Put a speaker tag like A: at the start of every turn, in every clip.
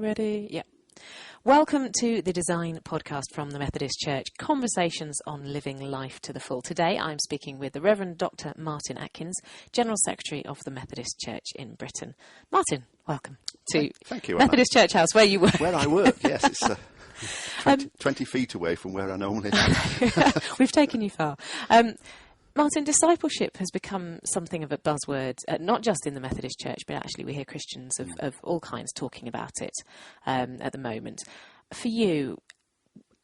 A: Ready? Yeah. Welcome to the Design Podcast from the Methodist Church, conversations on living life to the full. Today I'm speaking with the Reverend Dr. Martyn Atkins, General Secretary of the Methodist Church in Britain. Martyn, welcome to
B: Thank you,
A: Methodist Church House, where you work.
B: Where I work, yes. It's 20 feet away from where I normally am.
A: We've taken you far. Martyn, discipleship has become something of a buzzword, not just in the Methodist Church, but actually we hear Christians of all kinds talking about it at the moment. For you,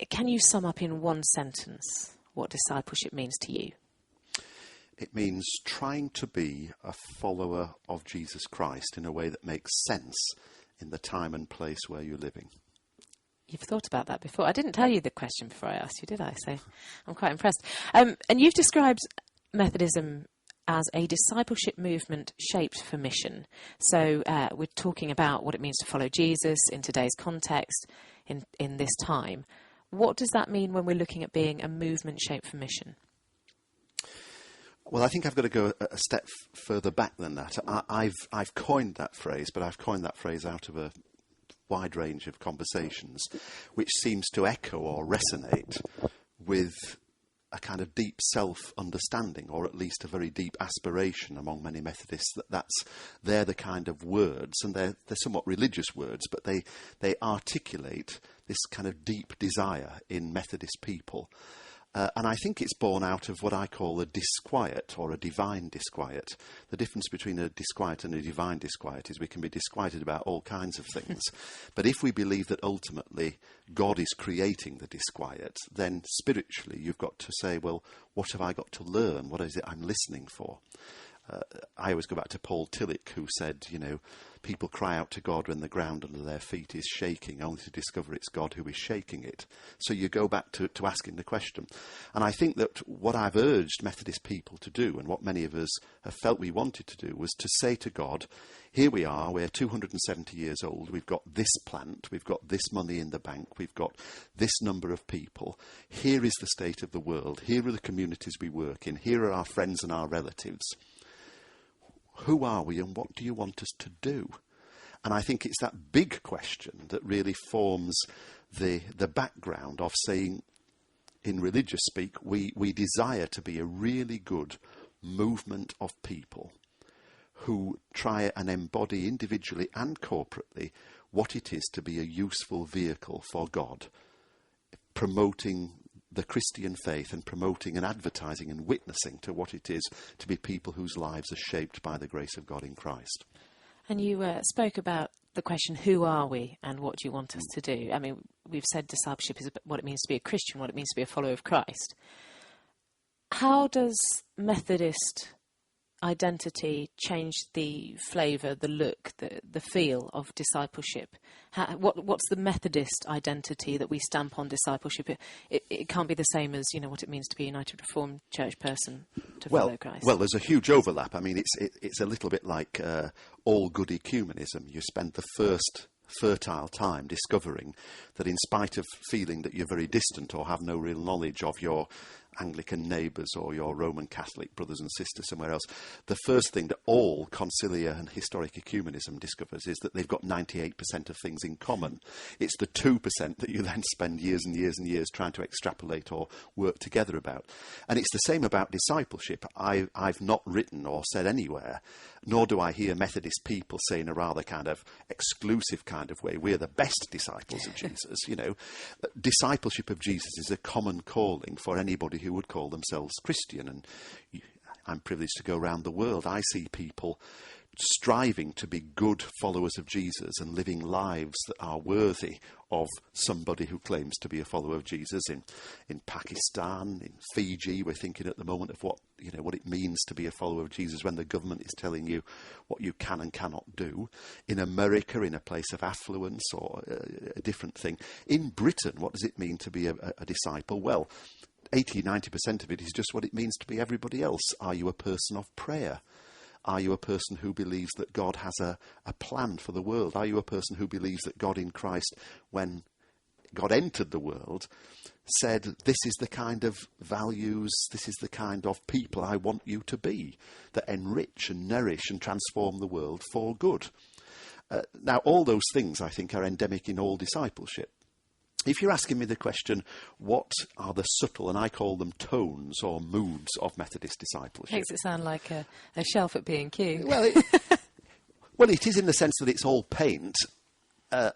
A: can you sum up in one sentence what discipleship means to you?
B: It means trying to be a follower of Jesus Christ in a way that makes sense in the time and place where you're living.
A: You've thought about that before. I didn't tell you the question before I asked you, did I? So I'm quite impressed. And you've described Methodism as a discipleship movement shaped for mission. So we're talking about what it means to follow Jesus in today's context, in this time. What does that mean when we're looking at being a movement shaped for mission?
B: Well, I think I've got to go a step further back than that. I've coined that phrase, but I've coined that phrase out of a wide range of conversations, which seems to echo or resonate with a kind of deep self-understanding, or at least a very deep aspiration among many Methodists they're the kind of words, and they're somewhat religious words, but they articulate this kind of deep desire in Methodist people. And I think it's born out of what I call a disquiet, or a divine disquiet. The difference between a disquiet and a divine disquiet is we can be disquieted about all kinds of things. But if we believe that ultimately God is creating the disquiet, then spiritually you've got to say, well, what have I got to learn? What is it I'm listening for? I always go back to Paul Tillich, who said, people cry out to God when the ground under their feet is shaking, only to discover it's God who is shaking it. So you go back to asking the question. And I think that what I've urged Methodist people to do, and what many of us have felt we wanted to do, was to say to God, here we are, we're 270 years old, we've got this plant, we've got this money in the bank, we've got this number of people, here is the state of the world, here are the communities we work in, here are our friends and our relatives. Who are we and what do you want us to do? And I think it's that big question that really forms the background of saying, in religious speak, we desire to be a really good movement of people who try and embody individually and corporately what it is to be a useful vehicle for God, promoting the Christian faith and promoting and advertising and witnessing to what it is to be people whose lives are shaped by the grace of God in Christ.
A: And you spoke about the question, who are we and what do you want us to do? I mean, we've said discipleship is what it means to be a Christian, what it means to be a follower of Christ. How does Methodist identity change the flavour, the look, the feel of discipleship? What's the Methodist identity that we stamp on discipleship? It can't be the same as what it means to be a United Reformed Church person to follow Christ.
B: Well, there's a huge overlap. I mean, it's a little bit like all good ecumenism. You spend the first fertile time discovering that in spite of feeling that you're very distant or have no real knowledge of your Anglican neighbours or your Roman Catholic brothers and sisters somewhere else, the first thing that all conciliar and historic ecumenism discovers is that they've got 98% of things in common. It's the 2% that you then spend years and years and years trying to extrapolate or work together about. And it's the same about discipleship. I've not written or said anywhere, nor do I hear Methodist people say in a rather kind of exclusive kind of way, we're the best disciples of Jesus. Discipleship of Jesus is a common calling for anybody who would call themselves Christian. And I'm privileged to go around the world. I see people striving to be good followers of Jesus and living lives that are worthy of somebody who claims to be a follower of Jesus. In Pakistan, in Fiji, we're thinking at the moment of what it means to be a follower of Jesus when the government is telling you what you can and cannot do. In America, in a place of affluence, or a different thing. In Britain, what does it mean to be a disciple? Well, 80-90% of it is just what it means to be everybody else. Are you a person of prayer? Are you a person who believes that God has a plan for the world? Are you a person who believes that God in Christ, when God entered the world, said, this is the kind of values, this is the kind of people I want you to be, that enrich and nourish and transform the world for good? Now, all those things, I think, are endemic in all discipleship. If you're asking me the question, what are the subtle, and I call them tones or moods of Methodist discipleship?
A: Makes it sound like a shelf at B&Q.
B: Well, it is in the sense that it's all paint, and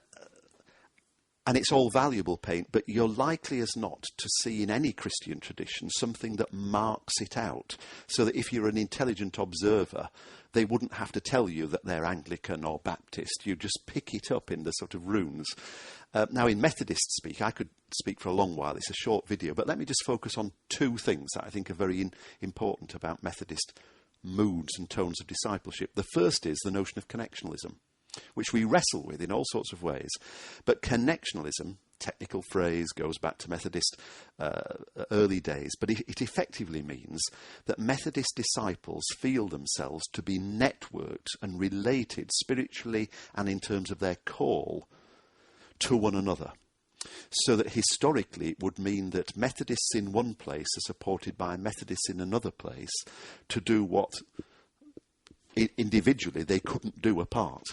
B: it's all valuable paint, but you're likely as not to see in any Christian tradition something that marks it out, so that if you're an intelligent observer, they wouldn't have to tell you that they're Anglican or Baptist. You just pick it up in the sort of runes. Now, in Methodist speak, I could speak for a long while. It's a short video, but let me just focus on two things that I think are very important about Methodist moods and tones of discipleship. The first is the notion of connectionalism, which we wrestle with in all sorts of ways. But connectionalism, technical phrase, goes back to Methodist early days, but it effectively means that Methodist disciples feel themselves to be networked and related spiritually and in terms of their call to one another. So that historically it would mean that Methodists in one place are supported by Methodists in another place to do what individually they couldn't do apart.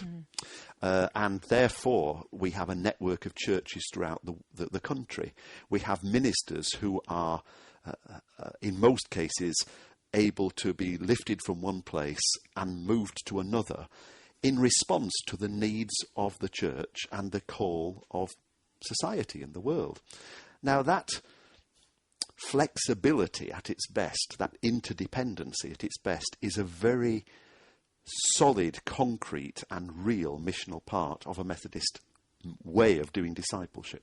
B: And therefore we have a network of churches throughout the country. We have ministers who are, in most cases, able to be lifted from one place and moved to another in response to the needs of the church and the call of society and the world. Now, that flexibility at its best, that interdependency at its best, is a very solid, concrete and real missional part of a Methodist way of doing discipleship.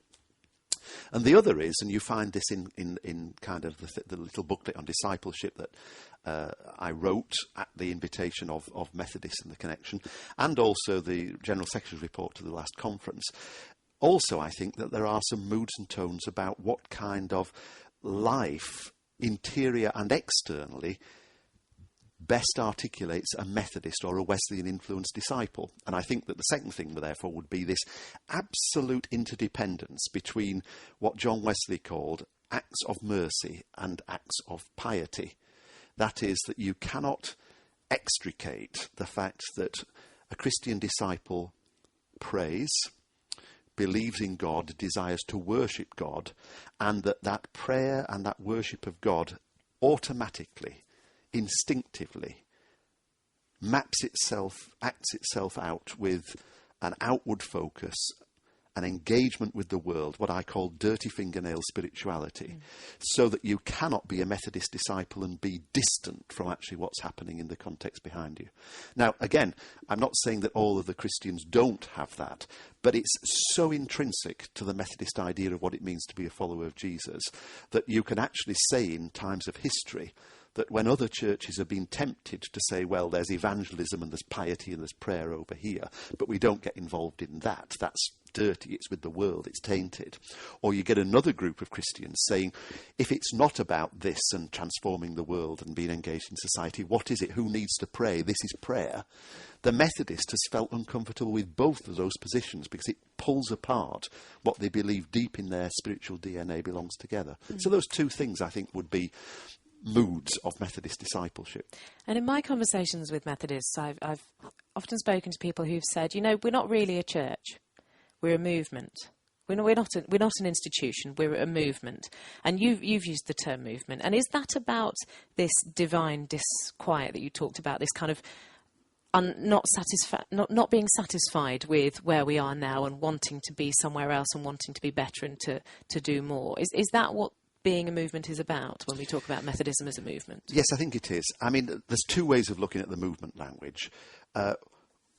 B: And the other is, and you find this in kind of the little booklet on discipleship that I wrote at the invitation of Methodists and the Connection, and also the General Secretary's report to the last conference. Also, I think that there are some moods and tones about what kind of life, interior and externally, best articulates a Methodist or a Wesleyan influenced disciple. And I think that the second thing, therefore, would be this absolute interdependence between what John Wesley called acts of mercy and acts of piety. That is, that you cannot extricate the fact that a Christian disciple prays, believes in God, desires to worship God, and that prayer and that worship of God automatically, instinctively acts itself out with an outward focus, an engagement with the world, what I call dirty fingernail spirituality, so that you cannot be a Methodist disciple and be distant from actually what's happening in the context behind you. Now, again, I'm not saying that all of the Christians don't have that, but it's so intrinsic to the Methodist idea of what it means to be a follower of Jesus that you can actually say in times of history that when other churches have been tempted to say, well, there's evangelism and there's piety and there's prayer over here, but we don't get involved in that, that's dirty, it's with the world, it's tainted. Or you get another group of Christians saying, if it's not about this and transforming the world and being engaged in society, what is it? Who needs to pray? This is prayer. The Methodist has felt uncomfortable with both of those positions because it pulls apart what they believe deep in their spiritual DNA belongs together. So those two things, I think, would be moods of Methodist discipleship. And
A: in my conversations with Methodists, I've often spoken to people who've said, you know, we're not really a church, we're a movement. We're not an institution, we're a movement. And you've used the term movement. And is that about this divine disquiet that you talked about, this kind of not being satisfied with where we are now and wanting to be somewhere else and wanting to be better and to do more? Is that what being a movement is about when we talk about Methodism as a movement?
B: Yes, I think it is. I mean, there's two ways of looking at the movement language.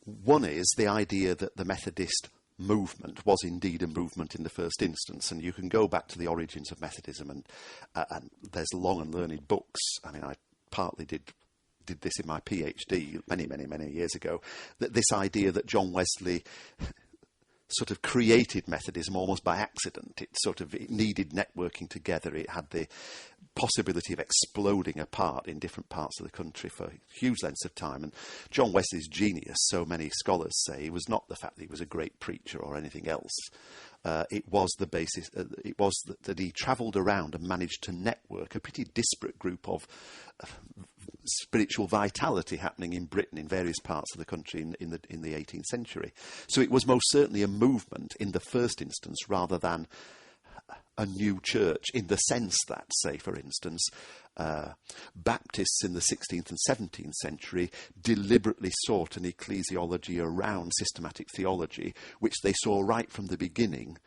B: One is the idea that the Methodist movement was indeed a movement in the first instance, and you can go back to the origins of Methodism, and there's long and learned books. I mean, I partly did this in my PhD many years ago, that this idea that John Wesley sort of created Methodism almost by accident. It needed networking together. It had the possibility of exploding apart in different parts of the country for huge lengths of time. And John Wesley's genius, so many scholars say, was not the fact that he was a great preacher or anything else. It was the basis. It was that he travelled around and managed to network a pretty disparate group of spiritual vitality happening in Britain, in various parts of the country in the 18th century. So it was most certainly a movement in the first instance, rather than a new church, in the sense that, say, for instance, Baptists in the 16th and 17th century deliberately sought an ecclesiology around systematic theology, which they saw right from the beginning,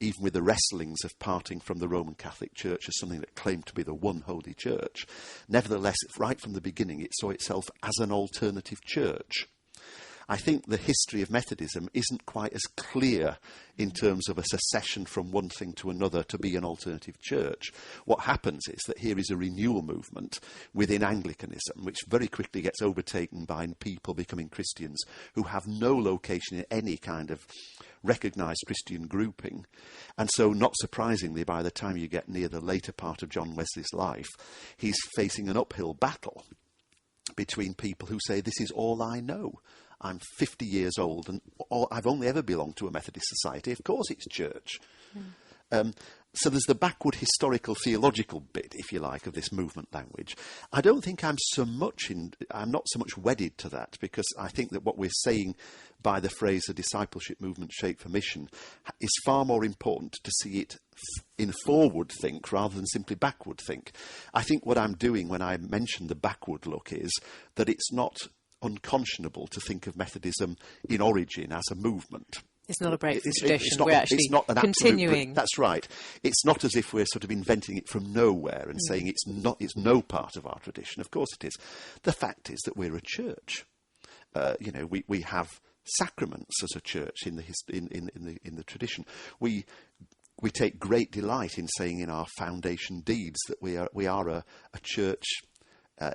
B: even with the wrestlings of parting from the Roman Catholic Church as something that claimed to be the one holy church. Nevertheless, right from the beginning, it saw itself as an alternative church. I think the history of Methodism isn't quite as clear in terms of a secession from one thing to another to be an alternative church. What happens is that here is a renewal movement within Anglicanism, which very quickly gets overtaken by people becoming Christians who have no location in any kind of recognised Christian grouping. And so, not surprisingly, by the time you get near the later part of John Wesley's life, he's facing an uphill battle between people who say, this is all I know. I'm 50 years old and I've only ever belonged to a Methodist society. Of course it's church. So there's the backward historical theological bit, if you like, of this movement language. I don't think I'm not so much wedded to that, because I think that what we're saying by the phrase "a discipleship movement shaped for mission" is far more important to see it in forward think rather than simply backward think. I think what I'm doing when I mention the backward look is that it's not unconscionable to think of Methodism in origin as a movement.
A: It's not a break from tradition. We're actually
B: it's not an
A: continuing.
B: That's right. It's not as if we're sort of inventing it from nowhere and saying it's no part of our tradition. Of course it is. The fact is that we're a church. We have sacraments as a church in the tradition. We take great delight in saying in our foundation deeds that we are a church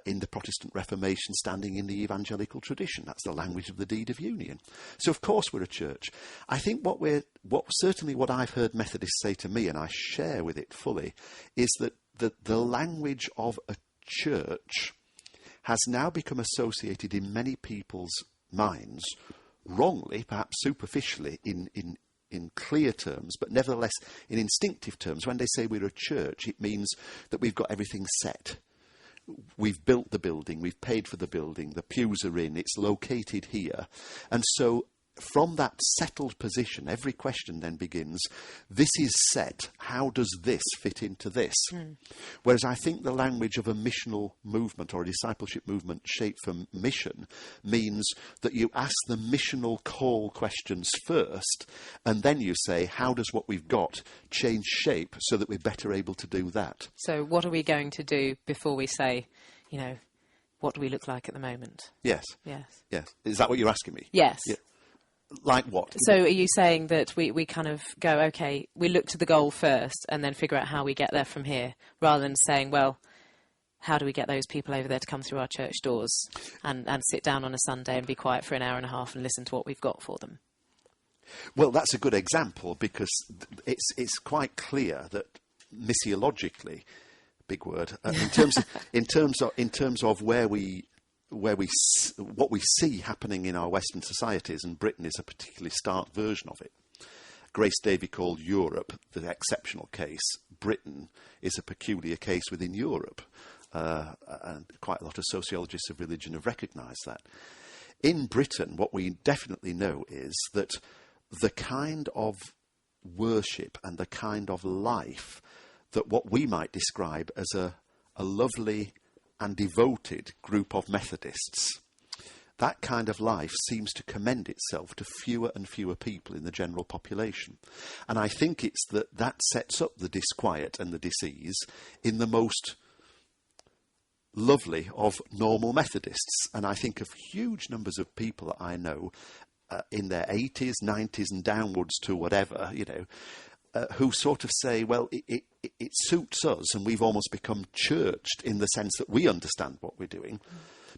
B: in the Protestant Reformation, standing in the evangelical tradition. That's the language of the Deed of Union. So of course we're a church. I think what I've heard Methodists say to me, and I share with it fully, is that the language of a church has now become associated in many people's minds, wrongly, perhaps superficially, in clear terms, but nevertheless in instinctive terms. When they say we're a church, it means that we've got everything set. We've built the building, we've paid for the building, the pews are in, it's located here. And so from that settled position, every question then begins, this is set, how does this fit into this? Whereas I think the language of a missional movement or a discipleship movement shaped for mission means that you ask the missional call questions first, and then you say, how does what we've got change shape so that we're better able to do that?
A: So what are we going to do before we say, what do we look like at the moment?
B: Yes. Is that what you're asking me?
A: Yes.
B: Yeah. Like what?
A: So are you saying that we kind of go, okay, we look to the goal first and then figure out how we get there from here, rather than saying, well, how do we get those people over there to come through our church doors and sit down on a Sunday and be quiet for an hour and a half and listen to what we've got for them?
B: Well, that's a good example, because it's quite clear that missiologically, big word, in terms of what we see happening in our Western societies, and Britain is a particularly stark version of it. Grace Davy called Europe the exceptional case. Britain is a peculiar case within Europe, and quite a lot of sociologists of religion have recognised that. In Britain, what we definitely know is that the kind of worship and the kind of life that what we might describe as a lovely and devoted group of Methodists, that kind of life seems to commend itself to fewer and fewer people in the general population. And I think it's that sets up the disquiet and the disease in the most lovely of normal Methodists. And I think of huge numbers of people that I know in their 80s, 90s and downwards to whatever, who sort of say, well, it suits us and we've almost become churched in the sense that we understand what we're doing.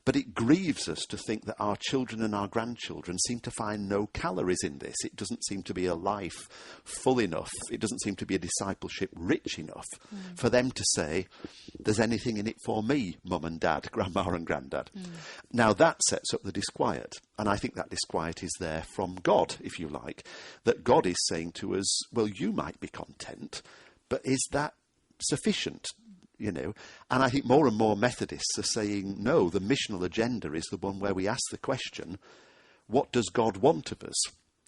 B: But it grieves us to think that our children and our grandchildren seem to find no calories in this. It doesn't seem to be a life full enough. It doesn't seem to be a discipleship rich enough for them to say, there's anything in it for me, mum and dad, grandma and granddad. Now that sets up the disquiet. And I think that disquiet is there from God, if you like, that God is saying to us, well, you might be content, but is that sufficient? you know. And I think more and more Methodists are saying, no, the missional agenda is the one where we ask the question, what does God want of us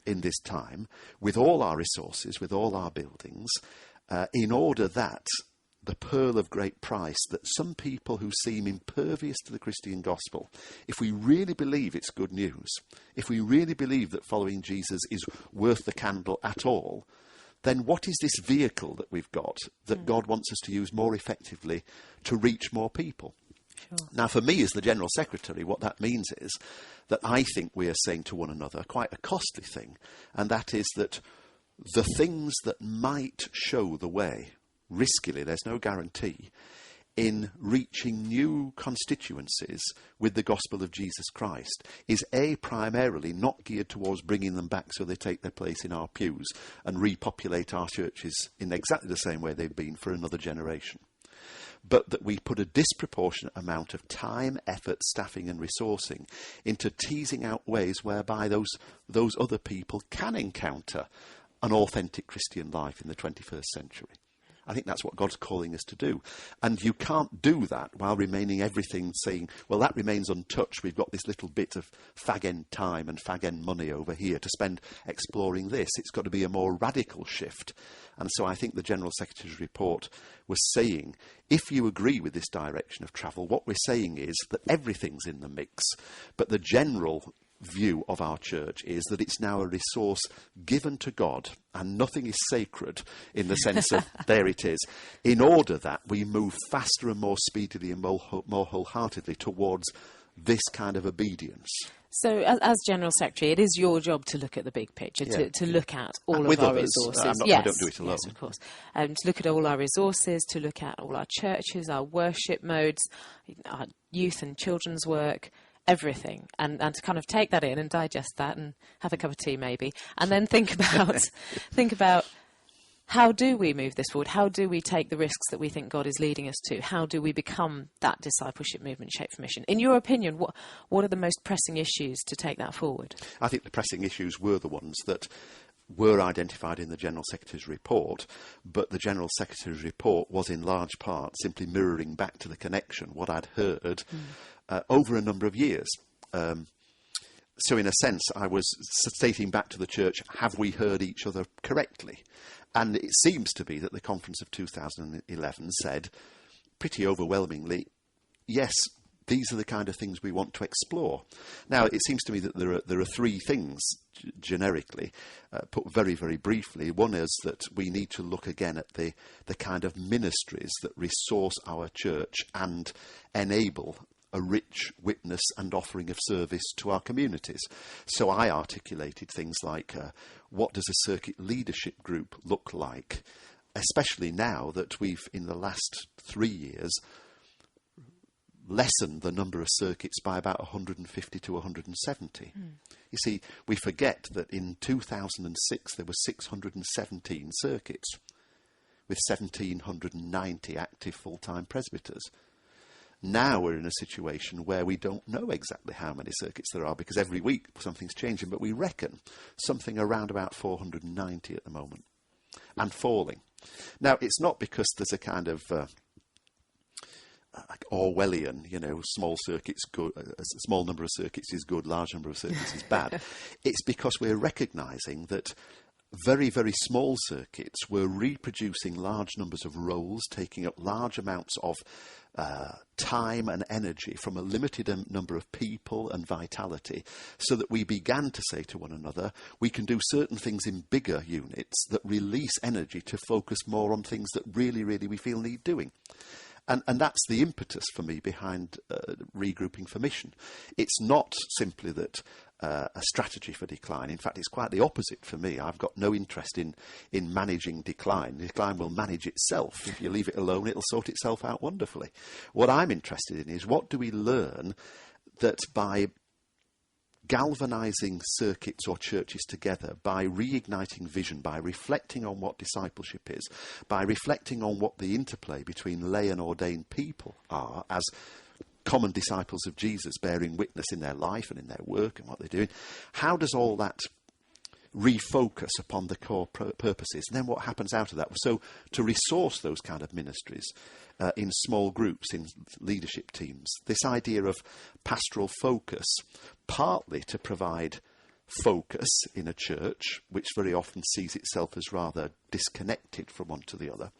B: in this time, with all our resources, with all our buildings, in order that the pearl of great price that some people who seem impervious to the Christian gospel, if we really believe it's good news, if we really believe that following Jesus is worth the candle at all, then what is this vehicle that we've got that God wants us to use more effectively to reach more people? Sure. Now, for me as the General Secretary, what that means is that I think we are saying to one another quite a costly thing, and that is that the things that might show the way, riskily, there's no guarantee, in reaching new constituencies with the gospel of Jesus Christ is primarily not geared towards bringing them back so they take their place in our pews and repopulate our churches in exactly the same way they've been for another generation, but that we put a disproportionate amount of time, effort, staffing and resourcing into teasing out ways whereby those other people can encounter an authentic Christian life in the 21st century. I think that's what God's calling us to do. And you can't do that while remaining everything saying, well, that remains untouched. We've got this little bit of fag-end time and fag-end money over here to spend exploring this. It's got to be a more radical shift. And so I think the General Secretary's report was saying, if you agree with this direction of travel, what we're saying is that everything's in the mix, but the general view of our church is that it's now a resource given to God, and nothing is sacred in the sense of there it is, in order that we move faster and more speedily and more wholeheartedly towards this kind of obedience.
A: So as General Secretary, it is your job to look at the big picture, to look at all of our resources.
B: I don't do it alone.
A: Yes, of course. To look at all our resources, to look at all our churches, our worship modes, our youth and children's work, everything, and to kind of take that in and digest that and have a cup of tea maybe, and then think about how do we move this forward? How do we take the risks that we think God is leading us to? How do we become that discipleship movement shaped for mission? In your opinion, what are the most pressing issues to take that forward?
B: I think the pressing issues were the ones that were identified in the General Secretary's report, but the General Secretary's report was in large part simply mirroring back to the connection what I'd heard over a number of years. So in a sense, I was stating back to the church, have we heard each other correctly? And it seems to be that the conference of 2011 said pretty overwhelmingly, yes, these are the kind of things we want to explore. Now, it seems to me that there are three things, generically, put very, very briefly. One is that we need to look again at the kind of ministries that resource our church and enable a rich witness and offering of service to our communities. So I articulated things like, what does a circuit leadership group look like, especially now that we've, in the last 3 years, lessened the number of circuits by about 150 to 170. You see, we forget that in 2006 there were 617 circuits with 1,790 active full-time presbyters. Now we're in a situation where we don't know exactly how many circuits there are, because every week something's changing, but we reckon something around about 490 at the moment, and falling. Now, it's not because there's a kind of Orwellian, small circuits good, a small number of circuits is good, large number of circuits is bad. It's because we're recognising that very, very small circuits were reproducing large numbers of roles, taking up large amounts of time and energy from a limited number of people and vitality, so that we began to say to one another, we can do certain things in bigger units that release energy to focus more on things that really, really we feel need doing. And that's the impetus for me behind regrouping for mission. It's not simply that a strategy for decline. In fact, it's quite the opposite for me. I've got no interest in managing decline. Decline will manage itself. If you leave it alone, it'll sort itself out wonderfully. What I'm interested in is, what do we learn that by galvanising circuits or churches together, by reigniting vision, by reflecting on what discipleship is, by reflecting on what the interplay between lay and ordained people are as common disciples of Jesus, bearing witness in their life and in their work and what they're doing, how does all that refocus upon the core purposes. And then what happens out of that? So to resource those kind of ministries in small groups, in leadership teams, this idea of pastoral focus, partly to provide focus in a church, which very often sees itself as rather disconnected from one to the other,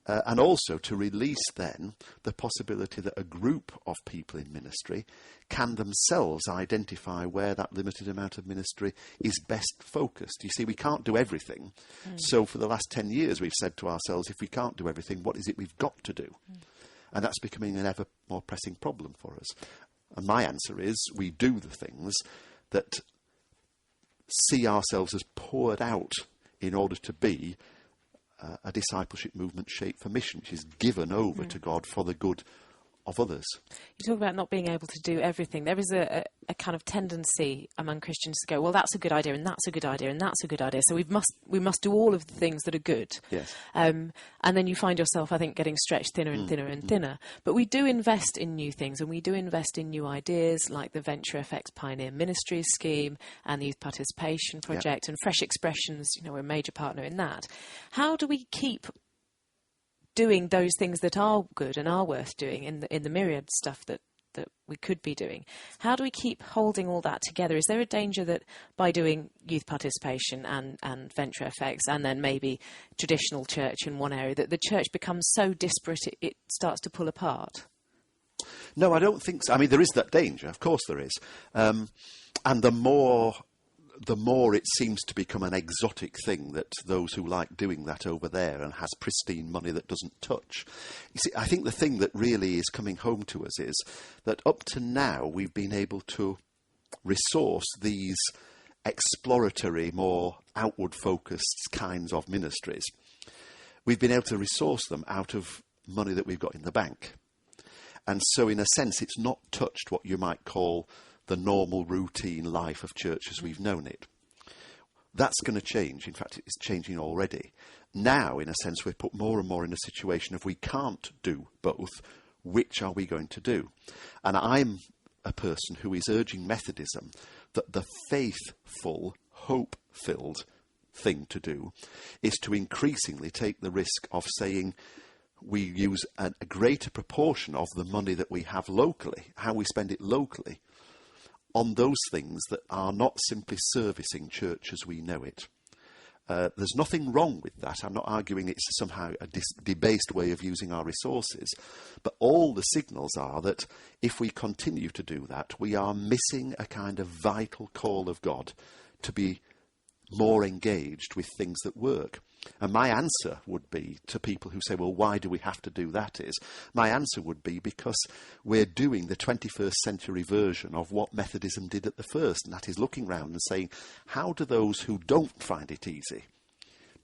B: and also to release then the possibility that a group of people in ministry can themselves identify where that limited amount of ministry is best focused. You see, we can't do everything. So for the last 10 years, we've said to ourselves, if we can't do everything, what is it we've got to do? And that's becoming an ever more pressing problem for us. And my answer is, we do the things that see ourselves as poured out in order to be a discipleship movement shaped for mission, which is given over to God for the good of others.
A: You talk about not being able to do everything. There is a kind of tendency among Christians to go, well, that's a good idea, and that's a good idea, and that's a good idea. So we must do all of the things that are good.
B: Yes.
A: And then you find yourself, I think, getting stretched thinner and thinner and thinner. But we do invest in new things, and we do invest in new ideas, like the Venture FX Pioneer Ministries scheme and the Youth Participation Project and Fresh Expressions. You know, we're a major partner in that. How do we keep doing those things that are good and are worth doing in the myriad stuff that we could be doing? How do we keep holding all that together? Is there a danger that by doing youth participation and Venture FX and then maybe traditional church in one area, that the church becomes so disparate it starts to pull apart?
B: No, I don't think so. I mean, there is that danger. Of course there is. And the more it seems to become an exotic thing that those who like doing that over there and has pristine money that doesn't touch. You see, I think the thing that really is coming home to us is that up to now we've been able to resource these exploratory, more outward-focused kinds of ministries. We've been able to resource them out of money that we've got in the bank. And so in a sense it's not touched what you might call the normal routine life of church as we've known it. That's going to change. In fact, it's changing already. Now, in a sense, we're put more and more in a situation of we can't do both. Which are we going to do? And I'm a person who is urging Methodism that the faithful, hope-filled thing to do is to increasingly take the risk of saying we use a greater proportion of the money that we have locally, how we spend it locally, on those things that are not simply servicing church as we know it. There's nothing wrong with that. I'm not arguing it's somehow a debased way of using our resources. But all the signals are that if we continue to do that, we are missing a kind of vital call of God to be more engaged with things that work. And my answer would be to people who say, well, why do we have to do that? Is my answer would be because we're doing the 21st century version of what Methodism did at the first, and that is looking round and saying, how do those who don't find it easy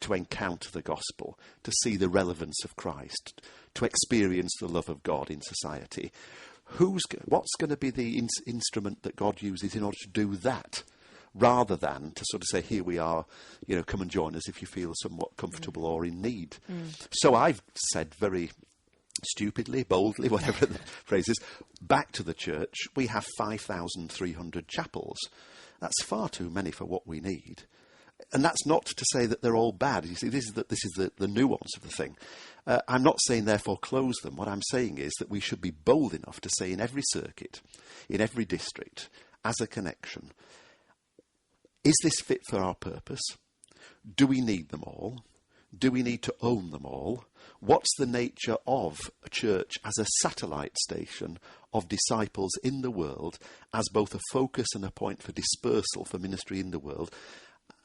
B: to encounter the gospel, to see the relevance of Christ, to experience the love of God in society, what's going to be the instrument that God uses in order to do that? Rather than to sort of say, here we are, come and join us if you feel somewhat comfortable or in need. So I've said very stupidly, boldly, whatever the phrase is, back to the church, we have 5,300 chapels. That's far too many for what we need. And that's not to say that they're all bad. You see, this is the nuance of the thing. I'm not saying, therefore, close them. What I'm saying is that we should be bold enough to say in every circuit, in every district, as a connection, is this fit for our purpose? Do we need them all? Do we need to own them all? What's the nature of a church as a satellite station of disciples in the world, as both a focus and a point for dispersal for ministry in the world?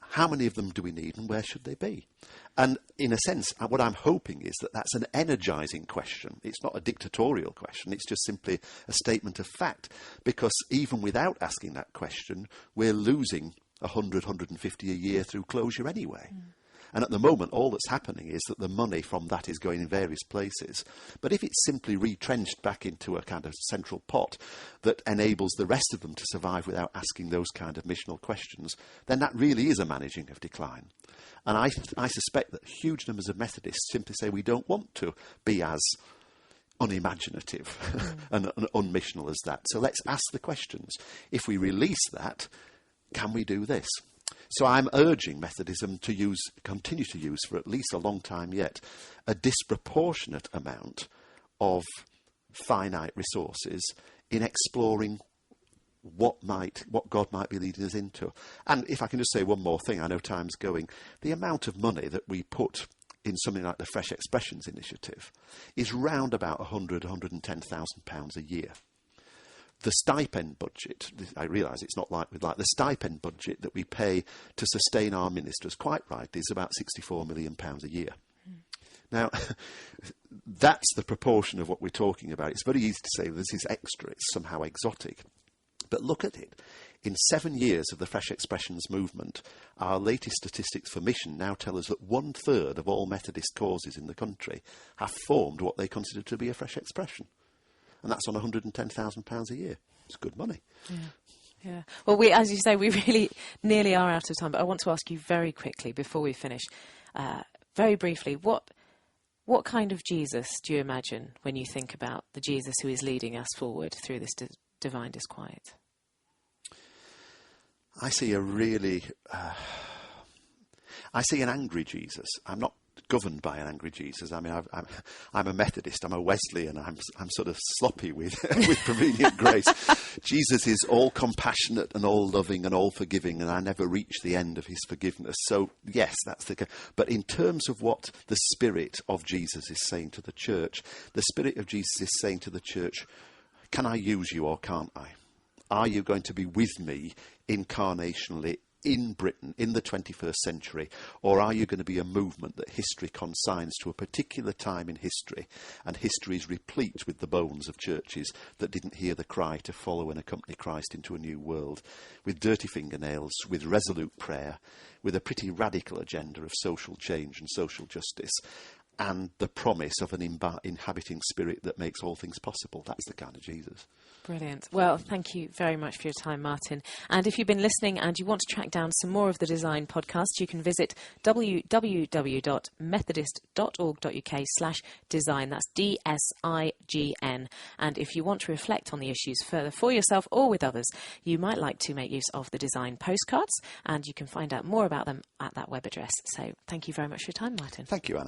B: How many of them do we need and where should they be? And in a sense, what I'm hoping is that that's an energising question. It's not a dictatorial question. It's just simply a statement of fact. Because even without asking that question, we're losing 100, 150 a year through closure anyway. And at the moment, all that's happening is that the money from that is going in various places. But if it's simply retrenched back into a kind of central pot that enables the rest of them to survive without asking those kind of missional questions, then that really is a managing of decline. And I suspect that huge numbers of Methodists simply say we don't want to be as unimaginative and unmissional as that. So let's ask the questions. If we release that, can we do this? So I'm urging Methodism to continue to use for at least a long time yet, a disproportionate amount of finite resources in exploring what God might be leading us into. And if I can just say one more thing, I know time's going, the amount of money that we put in something like the Fresh Expressions Initiative is round about £110,000 a year. The stipend budget, I realise it's not like the stipend budget that we pay to sustain our ministers, quite right, is about £64 million a year. Now, that's the proportion of what we're talking about. It's very easy to say this is extra, it's somehow exotic. But look at it. In 7 years of the Fresh Expressions movement, our latest statistics for mission now tell us that 1/3 of all Methodist causes in the country have formed what they consider to be a fresh expression. And that's on £110,000 a year. It's good money.
A: Yeah. Well, as you say, we really nearly are out of time. But I want to ask you very quickly before we finish, very briefly, what kind of Jesus do you imagine when you think about the Jesus who is leading us forward through this divine disquiet?
B: I see I see an angry Jesus. I'm not governed by an angry Jesus. I mean, I'm a Methodist, I'm a Wesleyan, I'm sort of sloppy with prevenient grace. Jesus is all compassionate and all loving and all forgiving, and I never reach the end of his forgiveness. So yes, that's but in terms of what the Spirit of Jesus is saying to the church, the Spirit of Jesus is saying to the church, can I use you or can't I? Are you going to be with me incarnationally in Britain in the 21st century, or are you going to be a movement that history consigns to a particular time in history, and history is replete with the bones of churches that didn't hear the cry to follow and accompany Christ into a new world, with dirty fingernails, with resolute prayer, with a pretty radical agenda of social change and social justice, and the promise of an inhabiting Spirit that makes all things possible. That's the kind of Jesus.
A: Brilliant. Well, thank you very much for your time, Martyn. And if you've been listening and you want to track down some more of the Design podcast, you can visit www.methodist.org.uk/design. That's DSIGN. And if you want to reflect on the issues further for yourself or with others, you might like to make use of the Design postcards, and you can find out more about them at that web address. So thank you very much for your time, Martyn.
B: Thank you, Anna.